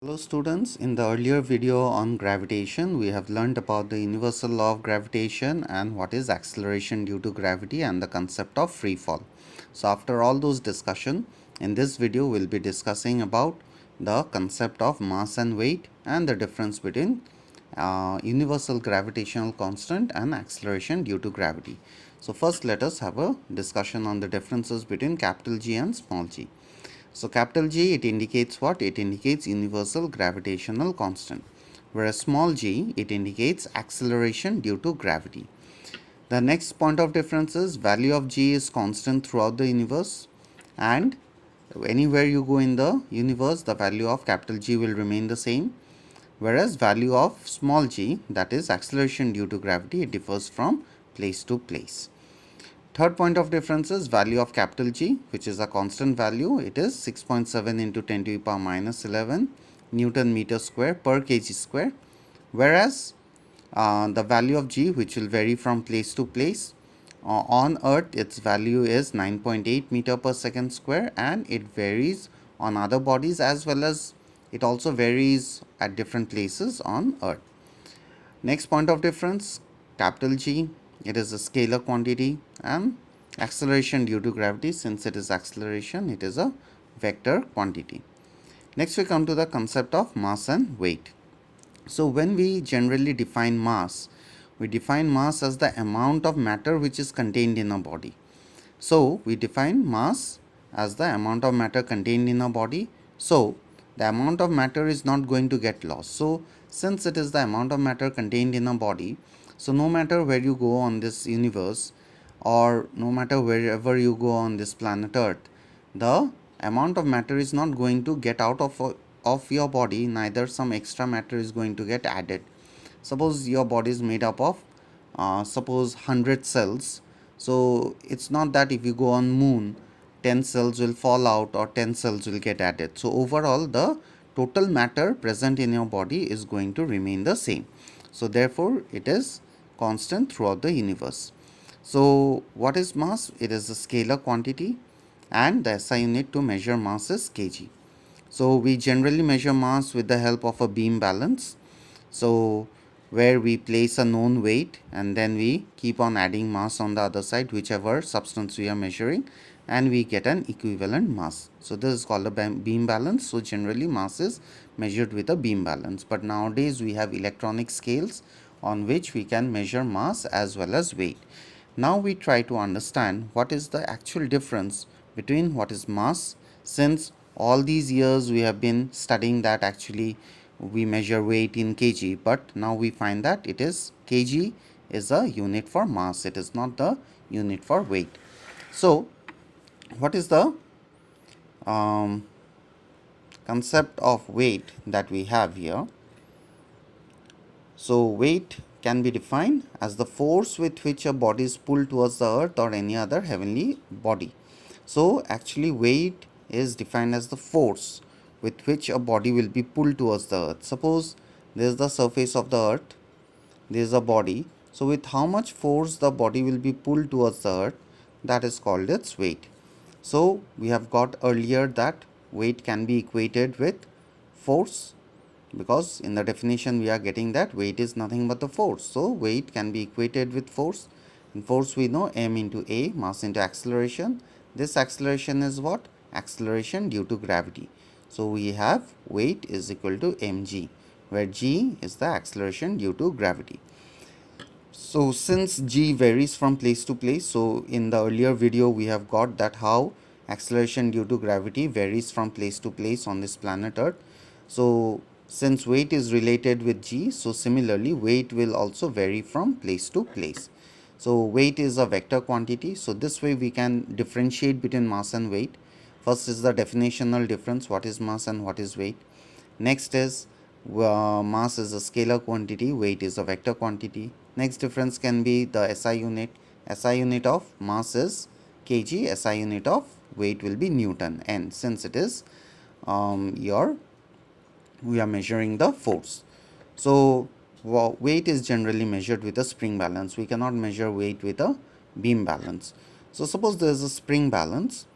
Hello students, in the earlier video on gravitation, we have learned about the universal law of gravitation and what is acceleration due to gravity and the concept of free fall. So after all those discussion, in this video we'll be discussing about the concept of mass and weight and the difference between universal gravitational constant and acceleration due to gravity. So first let us have a discussion on the differences between capital G and small g. So capital G, it indicates what? It indicates universal gravitational constant, whereas small g, it indicates acceleration due to gravity. The next point of difference is value of g is constant throughout the universe, and anywhere you go in the universe, the value of capital G will remain the same, whereas value of small g, that is acceleration due to gravity, it differs from place to place. Third point of difference is value of capital G, which is a constant value. It is 6.7 into 10 to the power minus 11 Newton meter square per kg square, whereas the value of G, which will vary from place to place, on Earth its value is 9.8 meter per second square, and it varies on other bodies as well as it also varies at different places on Earth. Next point of difference, capital G, it is a scalar quantity, and acceleration due to gravity, since it is acceleration, it is a vector quantity. Next we come to the concept of mass and weight. So when we generally define mass, we define mass as the amount of matter which is contained in a body. So we define mass as the amount of matter contained in a body. So the amount of matter is not going to get lost. So since it is the amount of matter contained in a body, so no matter where you go on this universe, or no matter wherever you go on this planet Earth, the amount of matter is not going to get out of your body, neither some extra matter is going to get added. Suppose your body is made up of suppose 100 cells. So it's not that if you go on moon 10 cells will fall out or 10 cells will get added. So overall the total matter present in your body is going to remain the same. So therefore it is constant throughout the universe. So what is mass? It is a scalar quantity, and the SI unit to measure mass is kg. So we generally measure mass with the help of a beam balance. So where we place a known weight and then we keep on adding mass on the other side, whichever substance we are measuring, and we get an equivalent mass. So this is called a beam balance. So generally mass is measured with a beam balance, but nowadays we have electronic scales on which we can measure mass as well as weight. Now we try to understand what is the actual difference between what is mass, since all these years we have been studying that actually we measure weight in kg, but now we find that it is kg is a unit for mass, it is not the unit for weight. So what is the concept of weight that we have here? So weight can be defined as the force with which a body is pulled towards the earth or any other heavenly body. So actually weight is defined as the force with which a body will be pulled towards the earth. Suppose there is the surface of the earth, there is a body. So with how much force the body will be pulled towards the earth, that is called its weight. So we have got earlier that weight can be equated with force, because in the definition we are getting that weight is nothing but the force. So weight can be equated with force. In force we know m into a, mass into acceleration. This acceleration is what? Acceleration due to gravity. So we have weight is equal to mg, where g is the acceleration due to gravity. So since g varies from place to place, so in the earlier video we have got that how acceleration due to gravity varies from place to place on this planet Earth. So since weight is related with g, so similarly weight will also vary from place to place. So weight is a vector quantity. So this way we can differentiate between mass and weight. First is the definitional difference, what is mass and what is weight. Next is mass is a scalar quantity, weight is a vector quantity. Next difference can be the SI unit. SI unit of mass is kg, SI unit of weight will be Newton, and since it is we are measuring the force. So weight is generally measured with a spring balance. We cannot measure weight with a beam balance. So suppose there is a spring balance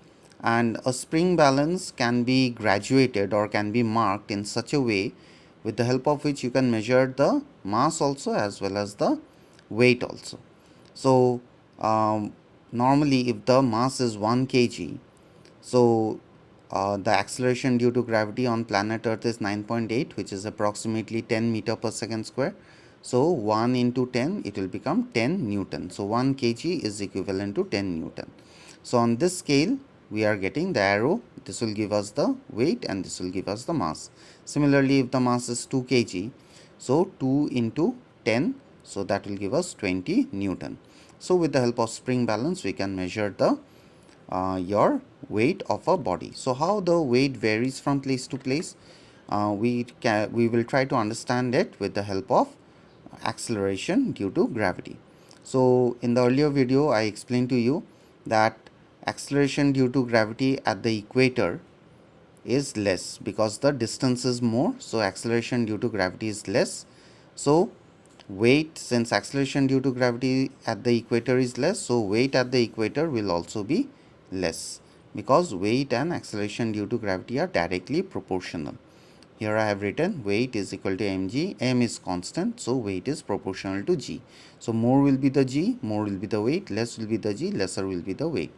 and a spring balance can be graduated or can be marked in such a way with the help of which you can measure the mass also as well as the weight also. So normally if the mass is 1 kg, so the acceleration due to gravity on planet Earth is 9.8, which is approximately 10 meter per second square. So 1 into 10, it will become 10 Newton. So 1 kg is equivalent to 10 Newton. So on this scale, we are getting the arrow. This will give us the weight and this will give us the mass. Similarly, if the mass is 2 kg, so 2 into 10, so that will give us 20 Newton. So with the help of spring balance, we can measure the your weight of a body. So how the weight varies from place to place, we will try to understand it with the help of acceleration due to gravity. So in the earlier video I explained to you that acceleration due to gravity at the equator is less because the distance is more, so acceleration due to gravity is less. So weight, since acceleration due to gravity at the equator is less, so weight at the equator will also be less because weight and acceleration due to gravity are directly proportional. Here I have written weight is equal to mg, m is constant, so weight is proportional to g. So more will be the g, more will be the weight, less will be the g, lesser will be the weight.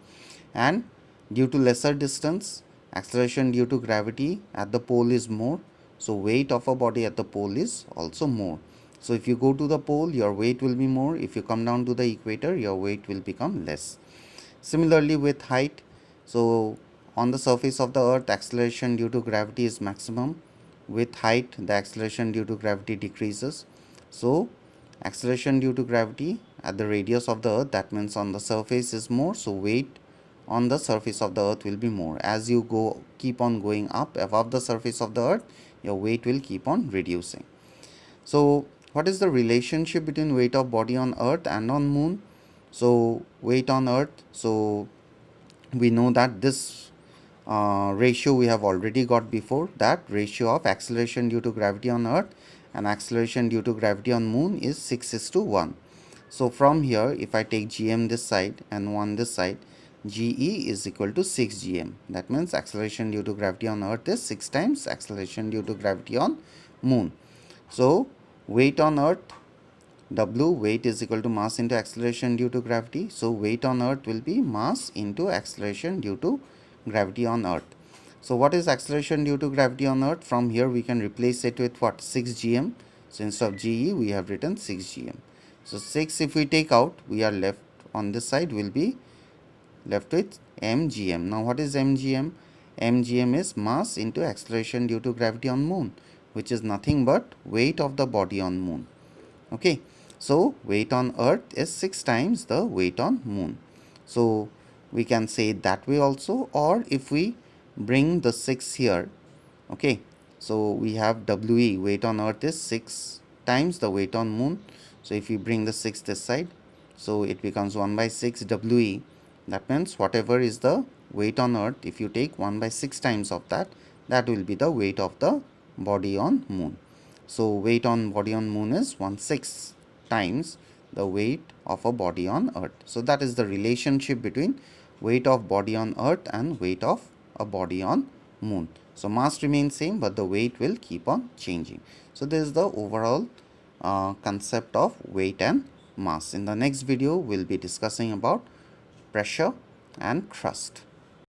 And due to lesser distance, acceleration due to gravity at the pole is more, so weight of a body at the pole is also more. So if you go to the pole, your weight will be more. If you come down to the equator, your weight will become less. Similarly with height, so on the surface of the earth, acceleration due to gravity is maximum. With height, the acceleration due to gravity decreases. So acceleration due to gravity at the radius of the earth, that means on the surface, is more, so weight on the surface of the earth will be more. As you keep on going up above the surface of the earth, your weight will keep on reducing. So what is the relationship between weight of body on earth and on moon? So weight on earth, so we know that this ratio we have already got before, that ratio of acceleration due to gravity on earth and acceleration due to gravity on moon is 6:1. So from here, if I take gm this side and 1 this side, ge is equal to 6 gm. That means acceleration due to gravity on earth is 6 times acceleration due to gravity on moon. So weight on earth, W, weight is equal to mass into acceleration due to gravity. So weight on earth will be mass into acceleration due to gravity on earth. So what is acceleration due to gravity on earth? From here we can replace it with what? 6 gm. So instead of ge, we have written 6 gm. So 6 if we take out, we are left on this side, will be left with mgm. Now what is mgm? Mgm is mass into acceleration due to gravity on moon, which is nothing but weight of the body on moon. Okay, so weight on earth is 6 times the weight on moon. So we can say it that way also, or if we bring the 6 here, okay, so we have we, weight on earth is 6 times the weight on moon. So if we bring the 6 this side, so it becomes 1 by 6 we. That means whatever is the weight on earth, if you take 1 by 6 times of that, that will be the weight of the body on moon. So weight on body on moon is 1/6 times the weight of a body on earth. So that is the relationship between weight of body on earth and weight of a body on moon. So mass remains same, but the weight will keep on changing. So this is the overall concept of weight and mass. In the next video, we'll be discussing about pressure and thrust.